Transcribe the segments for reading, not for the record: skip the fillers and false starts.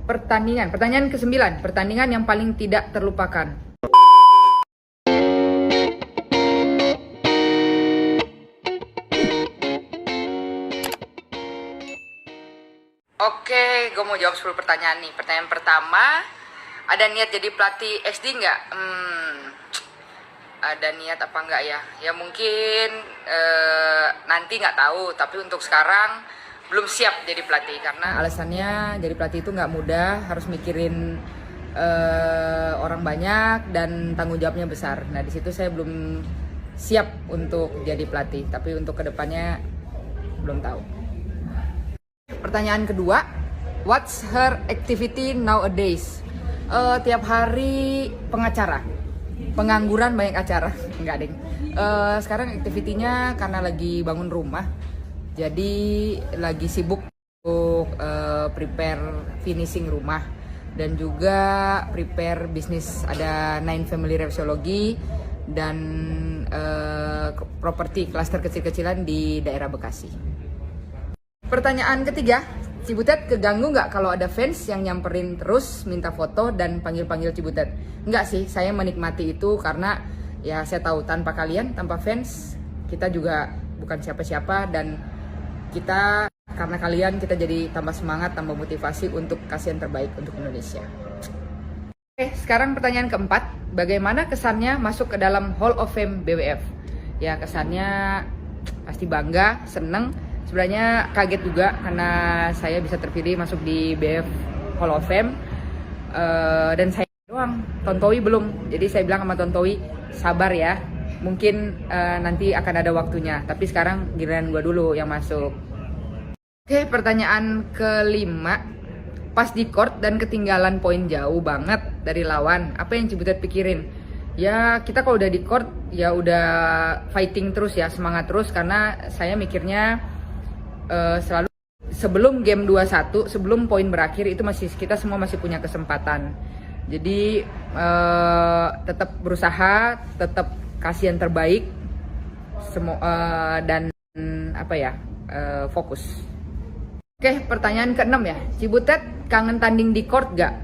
Pertanyaan ke-9, pertandingan yang paling tidak terlupakan. Oke, gue mau jawab 10 pertanyaan nih. Pertanyaan pertama, ada niat jadi pelatih SD nggak? Ada niat apa nggak ya? Ya mungkin nanti nggak tahu, tapi untuk sekarang belum siap jadi pelatih. Karena alasannya jadi pelatih itu nggak mudah, harus mikirin orang banyak dan tanggung jawabnya besar. Nah di situ saya belum siap untuk jadi pelatih, tapi untuk kedepannya belum tahu. Pertanyaan kedua, what's her activity nowadays? Tiap hari pengacara, pengangguran banyak acara, enggak deng. Sekarang aktivitinya karena lagi bangun rumah, jadi lagi sibuk untuk prepare finishing rumah dan juga prepare bisnis. Ada 9 Family Reflexology dan properti klaster kecil-kecilan di daerah Bekasi. Pertanyaan ketiga, Cibutet keganggu nggak kalau ada fans yang nyamperin terus minta foto dan panggil-panggil Cibutet? Nggak sih, saya menikmati itu karena ya saya tahu tanpa kalian, tanpa fans, kita juga bukan siapa-siapa dan kita karena kalian kita jadi tambah semangat, tambah motivasi untuk kasih yang terbaik untuk Indonesia. Oke, sekarang pertanyaan keempat, bagaimana kesannya masuk ke dalam Hall of Fame BWF? Ya kesannya pasti bangga, seneng. Sebenarnya kaget juga karena saya bisa terpilih masuk di BWF Hall of Fame dan saya doang, Tontowi belum. Jadi saya bilang sama Tontowi, sabar ya, mungkin nanti akan ada waktunya. Tapi sekarang giliran gue dulu yang masuk. Oke, pertanyaan kelima, pas di court dan ketinggalan poin jauh banget dari lawan, apa yang Cibutet pikirin? Ya kita kalau udah di court ya udah fighting terus ya, semangat terus karena saya mikirnya selalu sebelum game 2-1, sebelum poin berakhir itu masih kita semua masih punya kesempatan. Jadi tetap berusaha, tetap kasih yang terbaik, dan fokus. Oke, pertanyaan ke-6 ya. Cibutet kangen tanding di court gak?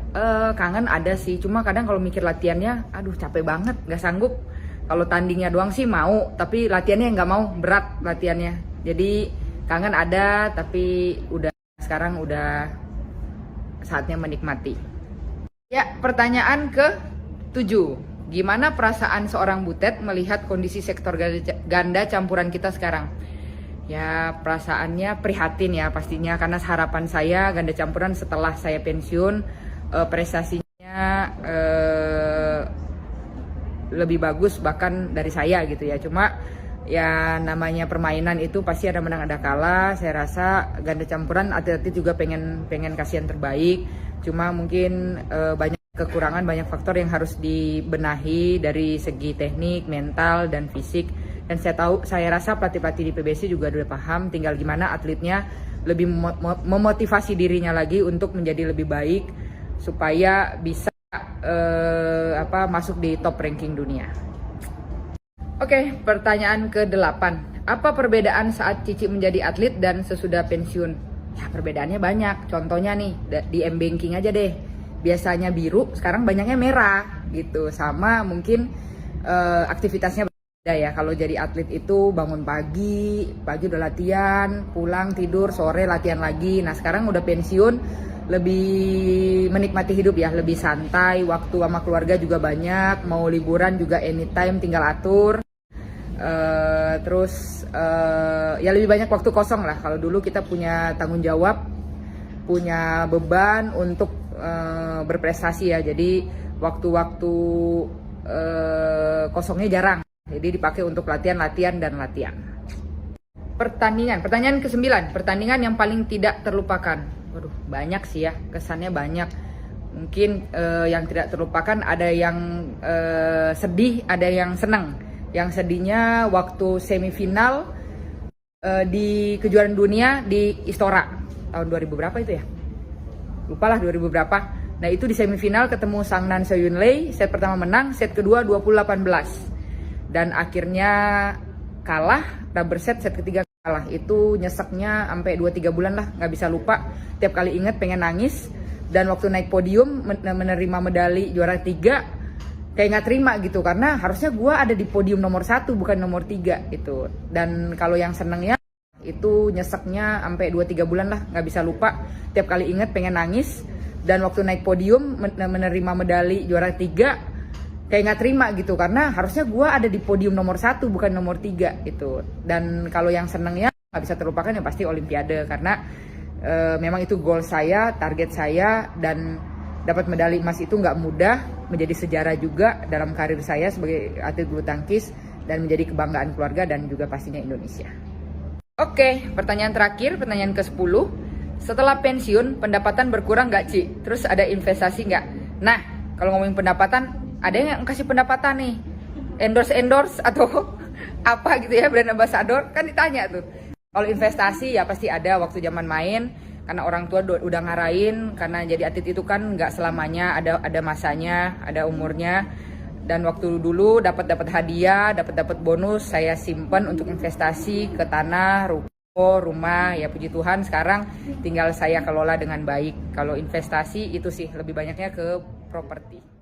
Kangen ada sih, cuma kadang kalau mikir latihannya, aduh capek banget, gak sanggup. Kalau tandingnya doang sih mau, tapi latihannya nggak mau, berat latihannya. Jadi kangen ada, tapi sekarang udah saatnya menikmati. Ya, pertanyaan ke-7. Gimana perasaan seorang Butet melihat kondisi sektor ganda campuran kita sekarang? Ya, perasaannya prihatin ya pastinya, karena harapan saya ganda campuran setelah saya pensiun prestasinya lebih bagus bahkan dari saya gitu ya. Cuma ya namanya permainan itu pasti ada menang ada kalah. Saya rasa ganda campuran atlet-atlet juga pengen kasih yang terbaik. Cuma mungkin banyak kekurangan, banyak faktor yang harus dibenahi dari segi teknik, mental dan fisik. Dan saya rasa pelatih-pelatih di PBSI juga udah paham, tinggal gimana atletnya lebih memotivasi dirinya lagi untuk menjadi lebih baik supaya bisa masuk di top ranking dunia. Oke, pertanyaan ke-8. Apa perbedaan saat Cici menjadi atlet dan sesudah pensiun? Ya, perbedaannya banyak. Contohnya nih, di M-Banking aja deh. Biasanya biru, sekarang banyaknya merah gitu. Sama mungkin aktivitasnya beda ya. Kalau jadi atlet itu bangun pagi udah latihan, pulang tidur, sore latihan lagi. Nah, sekarang udah pensiun, lebih menikmati hidup ya, lebih santai, waktu sama keluarga juga banyak, mau liburan juga anytime tinggal atur. Ya lebih banyak waktu kosong lah. Kalau dulu kita punya tanggung jawab, punya beban untuk berprestasi ya, jadi waktu-waktu kosongnya jarang, jadi dipakai untuk latihan. Pertanyaan ke-9, pertandingan yang paling tidak terlupakan. Waduh, banyak sih ya, kesannya banyak. Mungkin yang tidak terlupakan ada yang sedih, ada yang senang. Yang sedihnya waktu semifinal di kejuaraan dunia di Istora tahun 2000 berapa itu ya? Lupa lah 2000 berapa. Nah itu di semifinal ketemu Sangnan Seoyunlei, set pertama menang, set kedua 20-18. Dan akhirnya kalah, rubber set ketiga kalah. Itu nyeseknya sampai 2-3 bulan lah, nggak bisa lupa. Tiap kali inget pengen nangis. Dan waktu naik podium menerima medali juara 3, kayak nggak terima gitu, karena harusnya gue ada di podium nomor 1 bukan nomor 3 gitu. Dan kalau yang senengnya itu nyeseknya sampai 2-3 bulan lah, nggak bisa lupa, tiap kali inget pengen nangis. Dan waktu naik podium menerima medali juara 3, kayak nggak terima gitu, karena harusnya gue ada di podium nomor 1 bukan nomor 3 gitu. Dan kalau yang senengnya nggak bisa terlupakan ya pasti Olimpiade, karena memang itu goal saya, target saya, dan dapat medali emas itu nggak mudah, menjadi sejarah juga dalam karir saya sebagai atlet bulu tangkis, dan menjadi kebanggaan keluarga dan juga pastinya Indonesia. Oke, pertanyaan terakhir, pertanyaan ke-10. Setelah pensiun, pendapatan berkurang nggak, Ci? Terus ada investasi nggak? Nah, kalau ngomongin pendapatan, ada yang kasih pendapatan nih, endorse atau apa gitu ya, brand ambassador, kan ditanya tuh. Kalau investasi ya pasti ada waktu zaman main, karena orang tua udah ngarahin, karena jadi atlet itu kan nggak selamanya, ada masanya, ada umurnya. Dan waktu dulu dapat hadiah, dapat bonus, saya simpen untuk investasi ke tanah, ruko, rumah. Ya puji Tuhan sekarang tinggal saya kelola dengan baik. Kalau investasi itu sih lebih banyaknya ke properti.